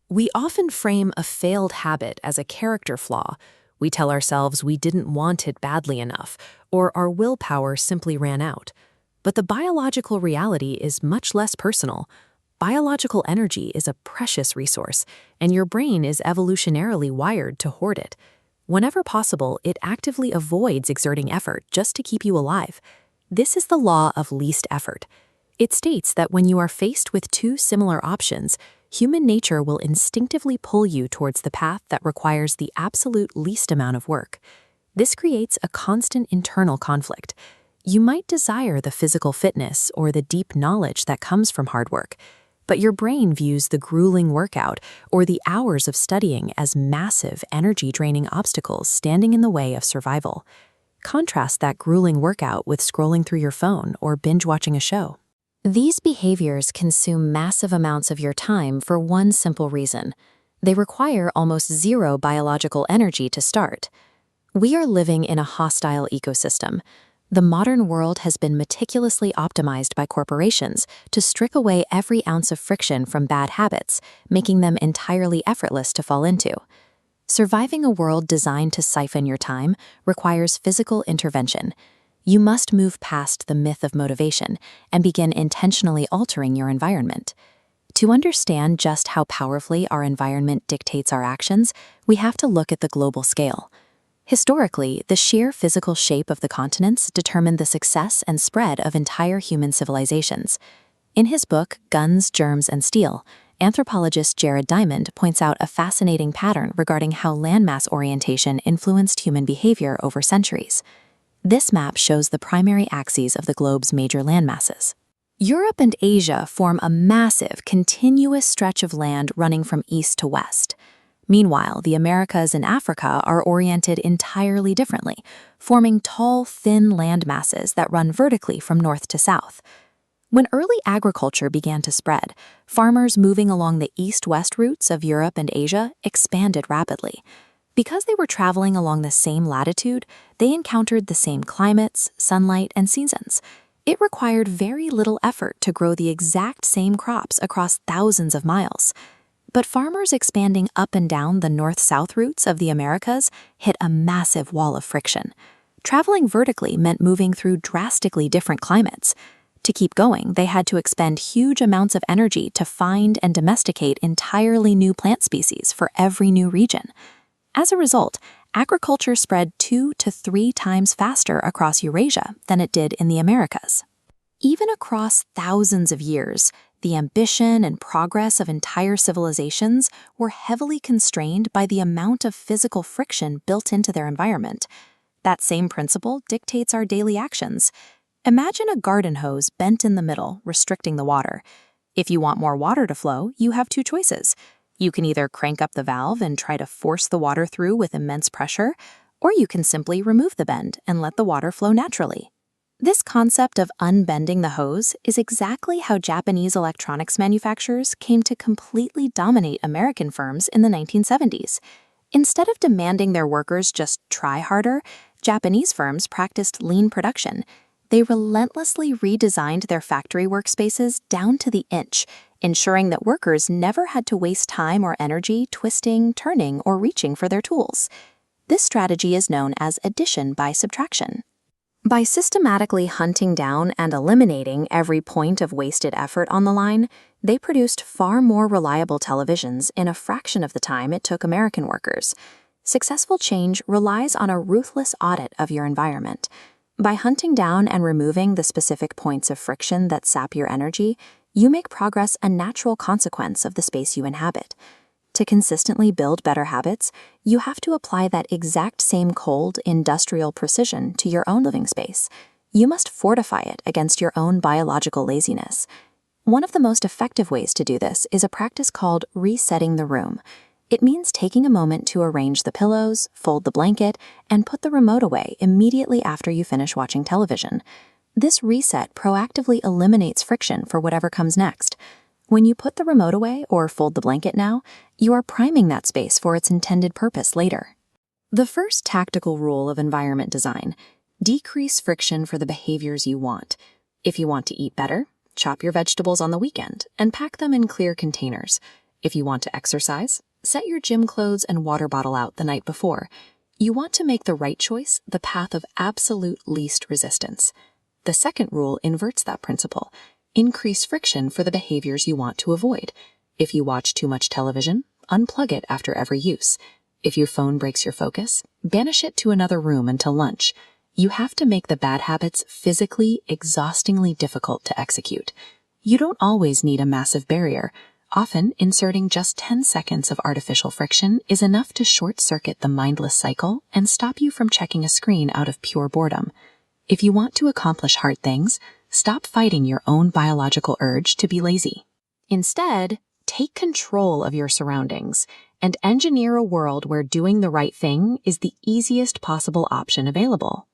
We often frame a failed habit as a character flaw. We tell ourselves we didn't want it badly enough, or our willpower simply ran out. But the biological reality is much less personal. Biological energy is a precious resource, and your brain is evolutionarily wired to hoard it. Whenever possible, it actively avoids exerting effort just to keep you alive. This is the law of least effort. It states that when you are faced with two similar options, human nature will instinctively pull you towards the path that requires the absolute least amount of work. This creates a constant internal conflict. You might desire the physical fitness or the deep knowledge that comes from hard work, but your brain views the grueling workout or the hours of studying as massive, energy-draining obstacles standing in the way of survival. Contrast that grueling workout with scrolling through your phone or binge-watching a show. These behaviors consume massive amounts of your time for one simple reason. They require almost zero biological energy to start. We are living in a hostile ecosystem. The modern world has been meticulously optimized by corporations to strip away every ounce of friction from bad habits, making them entirely effortless to fall into. Surviving a world designed to siphon your time requires physical intervention. You must move past the myth of motivation and begin intentionally altering your environment. To understand just how powerfully our environment dictates our actions, we have to look at the global scale. Historically, the sheer physical shape of the continents determined the success and spread of entire human civilizations. In his book, Guns, Germs, and Steel, anthropologist Jared Diamond points out a fascinating pattern regarding how landmass orientation influenced human behavior over centuries. This map shows the primary axes of the globe's major landmasses. Europe and Asia form a massive, continuous stretch of land running from east to west. Meanwhile, the Americas and Africa are oriented entirely differently, forming tall, thin land masses that run vertically from north to south. When early agriculture began to spread, farmers moving along the east-west routes of Europe and Asia expanded rapidly. Because they were traveling along the same latitude, they encountered the same climates, sunlight, and seasons. It required very little effort to grow the exact same crops across thousands of miles. But farmers expanding up and down the north-south routes of the Americas hit a massive wall of friction. Traveling vertically meant moving through drastically different climates. To keep going, they had to expend huge amounts of energy to find and domesticate entirely new plant species for every new region. As a result, agriculture spread 2 to 3 times faster across Eurasia than it did in the Americas. Even across thousands of years, the ambition and progress of entire civilizations were heavily constrained by the amount of physical friction built into their environment. That same principle dictates our daily actions. Imagine a garden hose bent in the middle, restricting the water. If you want more water to flow, you have 2 choices. You can either crank up the valve and try to force the water through with immense pressure, or you can simply remove the bend and let the water flow naturally. This concept of unbending the hose is exactly how Japanese electronics manufacturers came to completely dominate American firms in the 1970s. Instead of demanding their workers just try harder, Japanese firms practiced lean production. They relentlessly redesigned their factory workspaces down to the inch, ensuring that workers never had to waste time or energy twisting, turning, or reaching for their tools. This strategy is known as addition by subtraction. By systematically hunting down and eliminating every point of wasted effort on the line, they produced far more reliable televisions in a fraction of the time it took American workers. Successful change relies on a ruthless audit of your environment. By hunting down and removing the specific points of friction that sap your energy, you make progress a natural consequence of the space you inhabit. To consistently build better habits, you have to apply that exact same cold, industrial precision to your own living space. You must fortify it against your own biological laziness. One of the most effective ways to do this is a practice called resetting the room. It means taking a moment to arrange the pillows, fold the blanket, and put the remote away immediately after you finish watching television. This reset proactively eliminates friction for whatever comes next. When you put the remote away or fold the blanket now, you are priming that space for its intended purpose later. The first tactical rule of environment design: decrease friction for the behaviors you want. If you want to eat better, chop your vegetables on the weekend and pack them in clear containers. If you want to exercise, set your gym clothes and water bottle out the night before. You want to make the right choice the path of absolute least resistance. The second rule inverts that principle. Increase friction for the behaviors you want to avoid. If you watch too much television, unplug it after every use. If your phone breaks your focus, banish it to another room until lunch. You have to make the bad habits physically, exhaustingly difficult to execute. You don't always need a massive barrier. Often, inserting just 10 seconds of artificial friction is enough to short-circuit the mindless cycle and stop you from checking a screen out of pure boredom. If you want to accomplish hard things, stop fighting your own biological urge to be lazy. Instead, take control of your surroundings and engineer a world where doing the right thing is the easiest possible option available.